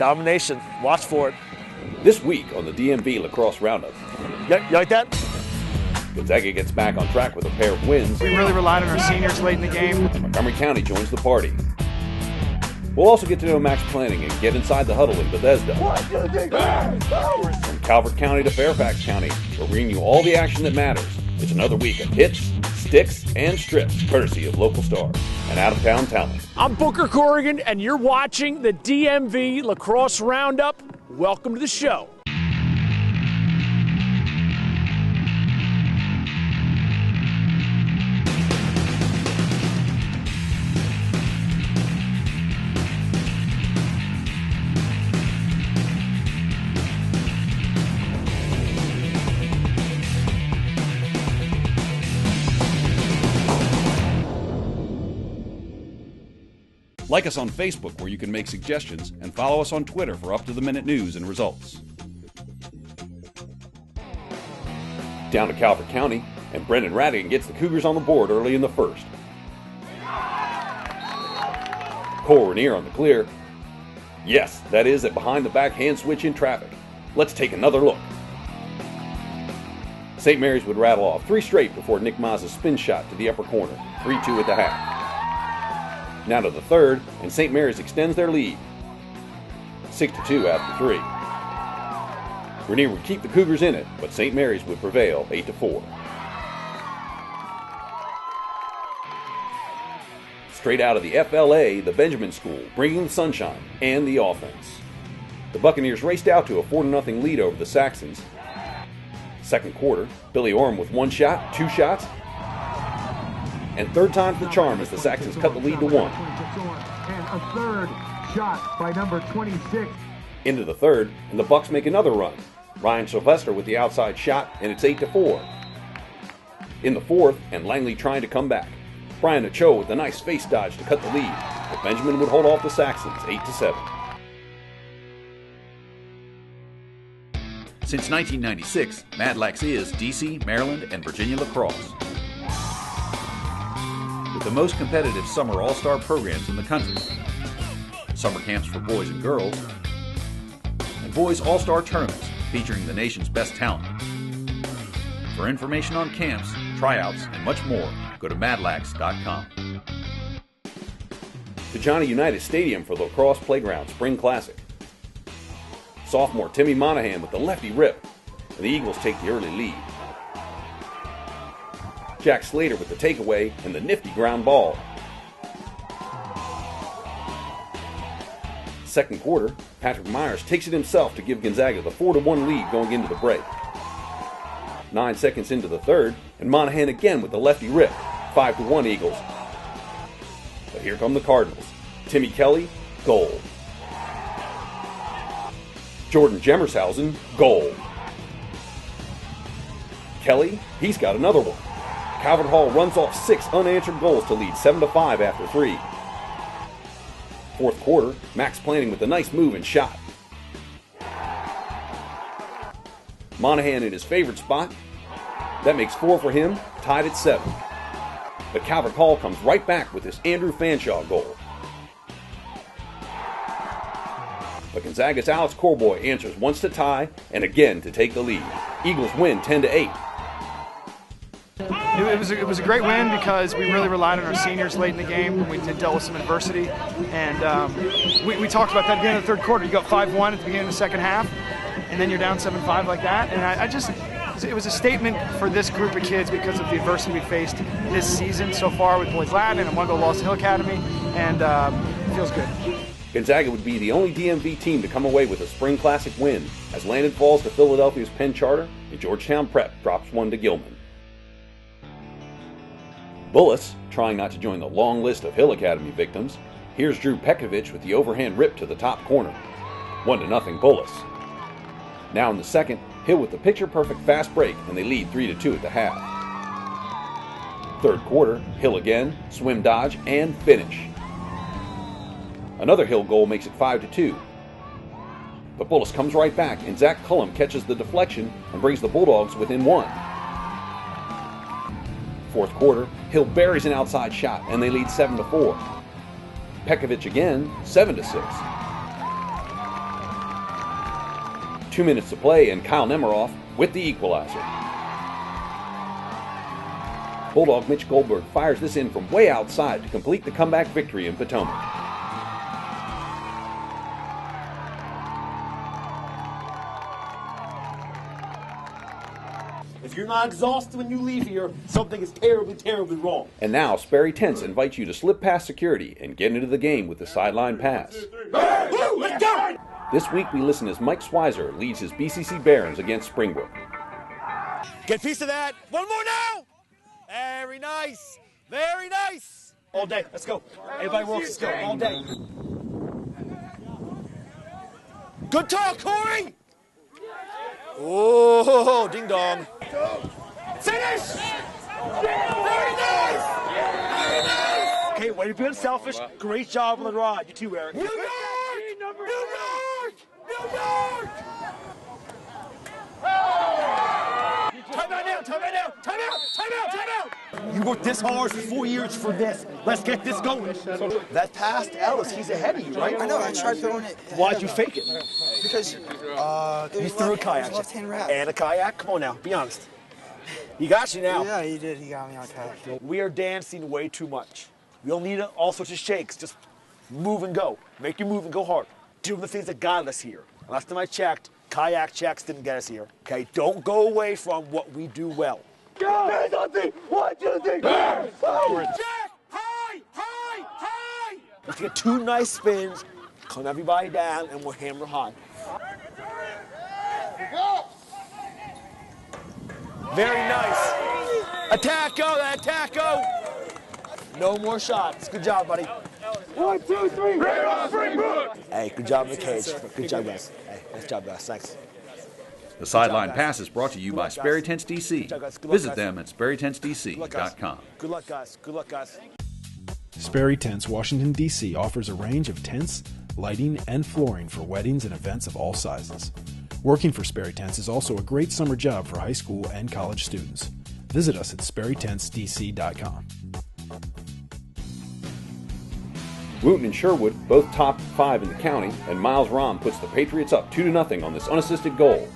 Domination. Watch for it. This week on the DMV Lacrosse Roundup. You like that? Gonzaga gets back on track with a pair of wins. We really relied on our seniors late in the game. Montgomery County joins the party. We'll also get to know Max Planning and get inside the huddle in Bethesda. From Calvert County to Fairfax County, we're bringing you all the action that matters. It's another week of hits, sticks, and strips, courtesy of local stars and out-of-town talent. I'm Booker Corrigan, and you're watching the DMV Lacrosse Roundup. Welcome to the show. Like us on Facebook, where you can make suggestions, and follow us on Twitter for up-to-the-minute news and results. Down to Calvert County, and Brendan Radigan gets the Cougars on the board early in the first. Cole Rainier on the clear. Yes, that is a behind-the-back hand switch in traffic. Let's take another look. St. Mary's would rattle off 3 straight before Nick Maz's spin shot to the upper corner, 3-2 at the half. Now to the third, and St. Mary's extends their lead, 6-2 after 3. Rainier would keep the Cougars in it, but St. Mary's would prevail 8-4. Straight out of the FLA, the Benjamin School, bringing the sunshine and the offense. The Buccaneers raced out to a 4-0 lead over the Saxons. Second quarter, Billy Orm with 1 shot, 2 shots, and third time's the charm as the Saxons cut the lead to 1. And a third shot by number 26. Into the third, and the Bucks make another run. Ryan Sylvester with the outside shot, and it's 8-4. In the fourth, and Langley trying to come back. Brian Ochoa with a nice face dodge to cut the lead, but Benjamin would hold off the Saxons 8-7. Since 1996, Mad Lax is DC, Maryland, and Virginia lacrosse. With the most competitive summer all-star programs in the country, summer camps for boys and girls, and boys all-star tournaments featuring the nation's best talent. For information on camps, tryouts, and much more, go to madlax.com. To Johnny Unitas Stadium for the Lacrosse Playground Spring Classic. Sophomore Timmy Monahan with the lefty rip, and the Eagles take the early lead. Jack Slater with the takeaway and the nifty ground ball. Second quarter, Patrick Myers takes it himself to give Gonzaga the 4-1 lead going into the break. 9 seconds into the third, and Monahan again with the lefty rip, 5-1 Eagles. But here come the Cardinals. Timmy Kelly, goal. Jordan Gemmershausen, goal. Kelly, he's got another one. Calvert Hall runs off 6 unanswered goals to lead 7-5 after 3. Fourth quarter, Max Planning with a nice move and shot. Monahan in his favorite spot. That makes 4 for him, tied at 7. But Calvert Hall comes right back with this Andrew Fanshaw goal. But Gonzaga's Alex Corboy answers once to tie and again to take the lead. Eagles win 10-8. It was a great win because we really relied on our seniors late in the game. We dealt with some adversity, and we talked about that at the end of the third quarter. You got 5-1 at the beginning of the second half, and then you're down 7-5 like that. And it was a statement for this group of kids because of the adversity we faced this season so far with Boys Latin and a 1-goal loss to Hill Academy, and it feels good. Gonzaga would be the only DMV team to come away with a Spring Classic win, as Landon falls to Philadelphia's Penn Charter and Georgetown Prep drops 1 to Gilman. Bullis, trying not to join the long list of Hill Academy victims, here's Drew Pekovic with the overhand rip to the top corner. 1-0 Bullis. Now in the second, Hill with the picture-perfect fast break, and they lead 3-2 at the half. Third quarter, Hill again, swim dodge, and finish. Another Hill goal makes it 5-2. But Bullis comes right back, and Zach Cullum catches the deflection and brings the Bulldogs within 1. Fourth quarter, Hill buries an outside shot, and they lead 7-4. Pekovic again, 7-6. 2 minutes to play, and Kyle Nemiroff with the equalizer. Bulldog Mitch Goldberg fires this in from way outside to complete the comeback victory in Potomac. If you're not exhausted when you leave here, something is terribly, terribly wrong. And now, Sperry Tents invites you to slip past security and get into the game with the sideline pass. Let's go! This week we listen as Mike Swizer leads his BCC Barons against Springbrook. Get a piece of that. One more now! Very nice. Very nice. All day. Let's go. Everybody works. Let's go. All day. Good talk, Corey. Oh, ding dong. Finish. Very nice. Very nice. Okay, way to be unselfish. Great job on the rod. You too, Eric. New York. New York. New York. Time out now, time out now, time out, time out, time out! You worked this hard for 4 years for this. Let's get this going. That pass to Ellis, he's ahead of you, right? I know, I tried throwing it. Why'd you fake it? Because you threw a kayak. Left-hand wrap. And a kayak? Come on now, be honest. He got you now. Yeah, he did. He got me on kayak. We are dancing way too much. We don't need all sorts of shakes. Just move and go. Make your move and go hard. Doing the things that got us here. Last time I checked, kayak checks didn't get us here. Okay, don't go away from what we do well. Go! 1, 2, 3. Check! High! High! High! Let's get 2 nice spins, calm everybody down, and we'll hammer high. Very nice. Attack go! That attack go! No more shots. Good job, buddy. 1, 2, 3. Bring on Springbrook! Hey, good job in the cage. Good job, guys. Hey, nice job, guys. Thanks. The Sideline Pass is brought to you by Sperry Tents DC. Visit them at sperrytentsdc.com. Good luck, guys. Good luck, guys. Sperry Tents, Washington, D.C. offers a range of tents, lighting, and flooring for weddings and events of all sizes. Working for Sperry Tents is also a great summer job for high school and college students. Visit us at sperrytentsdc.com. Wooten and Sherwood, both top 5 in the county, and Miles Rahm puts the Patriots up 2-0 on this unassisted goal.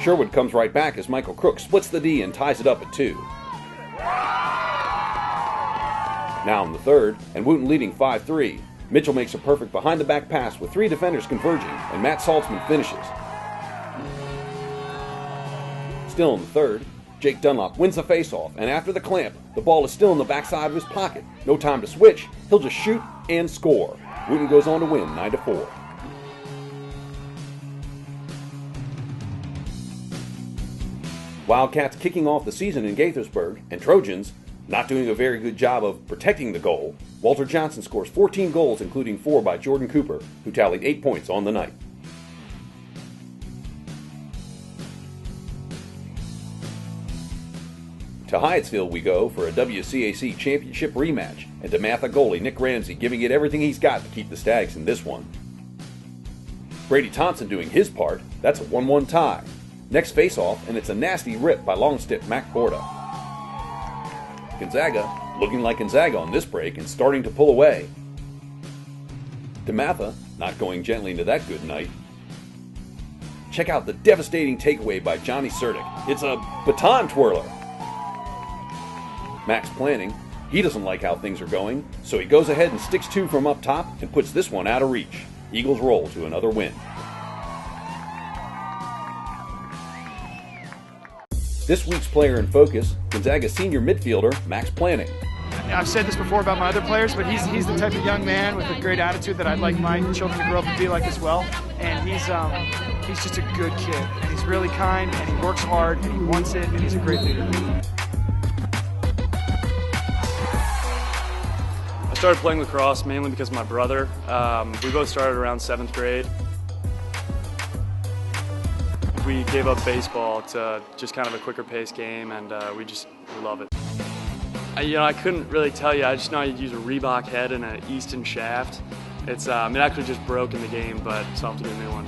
Sherwood comes right back as Michael Crook splits the D and ties it up at 2. Now in the third, and Wooten leading 5-3. Mitchell makes a perfect behind-the-back pass with 3 defenders converging, and Matt Saltzman finishes. Still in the third, Jake Dunlop wins the face-off, and after the clamp, the ball is still in the backside of his pocket. No time to switch, he'll just shoot and score. Wooten goes on to win 9-4. Wildcats kicking off the season in Gaithersburg, and Trojans not doing a very good job of protecting the goal. Walter Johnson scores 14 goals, including 4 by Jordan Cooper, who tallied 8 points on the night. To Hyattsville we go for a WCAC championship rematch, and DeMatha goalie Nick Ramsey giving it everything he's got to keep the Stags in this one. Brady Thompson doing his part. That's a 1-1 tie. Next face-off, and it's a nasty rip by long stick Mac Borda. Gonzaga looking like Gonzaga on this break and starting to pull away. DeMatha not going gently into that good night. Check out the devastating takeaway by Johnny Surdick. It's a baton twirler. Max planning. He doesn't like how things are going, so he goes ahead and sticks 2 from up top and puts this one out of reach. Eagles roll to another win. This week's player in focus, Gonzaga senior midfielder Max Planning. I've said this before about my other players, but he's the type of young man with a great attitude that I'd like my children to grow up and be like as well. And he's just a good kid, and he's really kind, and he works hard, and he wants it, and he's a great leader. I started playing lacrosse mainly because of my brother. We both started around 7th grade. We gave up baseball to just kind of a quicker pace game, and we love it. I couldn't really tell you. I just know I'd use a Reebok head and an Easton shaft. It actually just broke in the game, but so I'll have to get a new one.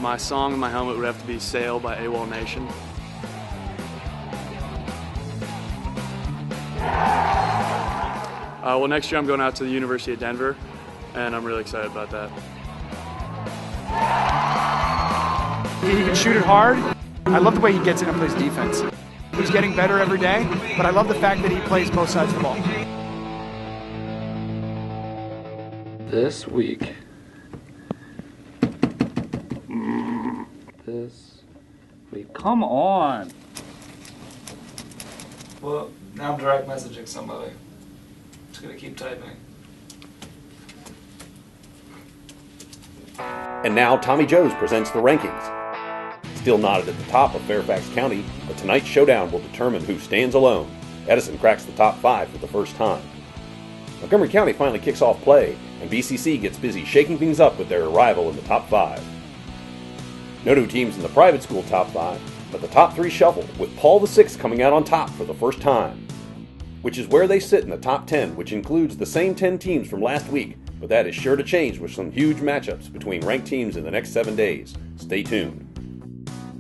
My song and my helmet would have to be "Sail" by AWOL Nation. Well, next year I'm going out to the University of Denver, and I'm really excited about that. He can shoot it hard. I love the way he gets in and plays defense. He's getting better every day, but I love the fact that he plays both sides of the ball. This week. This week. Come on. Well, now I'm direct messaging somebody. Just gonna keep typing. And now Tommy Joe's presents the rankings. Still knotted at the top of Fairfax County, but tonight's showdown will determine who stands alone. Edison cracks the top 5 for the first time. Montgomery County finally kicks off play, and BCC gets busy shaking things up with their arrival in the top 5. No new teams in the private school top 5, but the top 3 shuffle, with Paul VI coming out on top for the first time. Which is where they sit in the top 10, which includes the same 10 teams from last week, but that is sure to change with some huge matchups between ranked teams in the next 7 days. Stay tuned.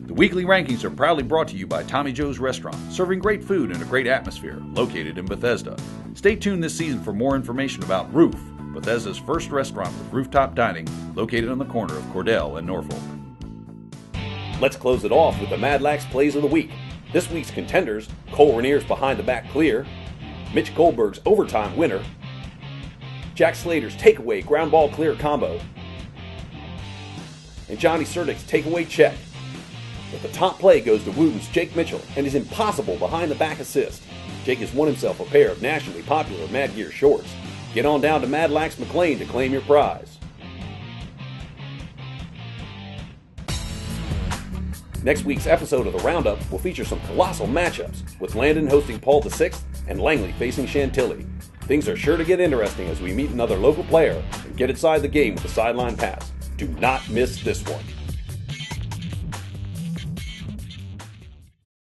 The weekly rankings are proudly brought to you by Tommy Joe's Restaurant, serving great food and a great atmosphere, located in Bethesda. Stay tuned this season for more information about Roof, Bethesda's first restaurant with rooftop dining, located on the corner of Cordell and Norfolk. Let's close it off with the Mad Lax Plays of the Week. This week's contenders, Cole Rainier's behind the back clear, Mitch Goldberg's overtime winner, Jack Slater's takeaway ground ball clear combo, and Johnny Surdyk's takeaway check. But the top play goes to Wooten's Jake Mitchell and his impossible behind-the-back assist. Jake has won himself a pair of nationally popular Mad Gear shorts. Get on down to Mad Lax McLean to claim your prize. Next week's episode of the Roundup will feature some colossal matchups, with Landon hosting Paul VI and Langley facing Chantilly. Things are sure to get interesting as we meet another local player and get inside the game with a sideline pass. Do not miss this one.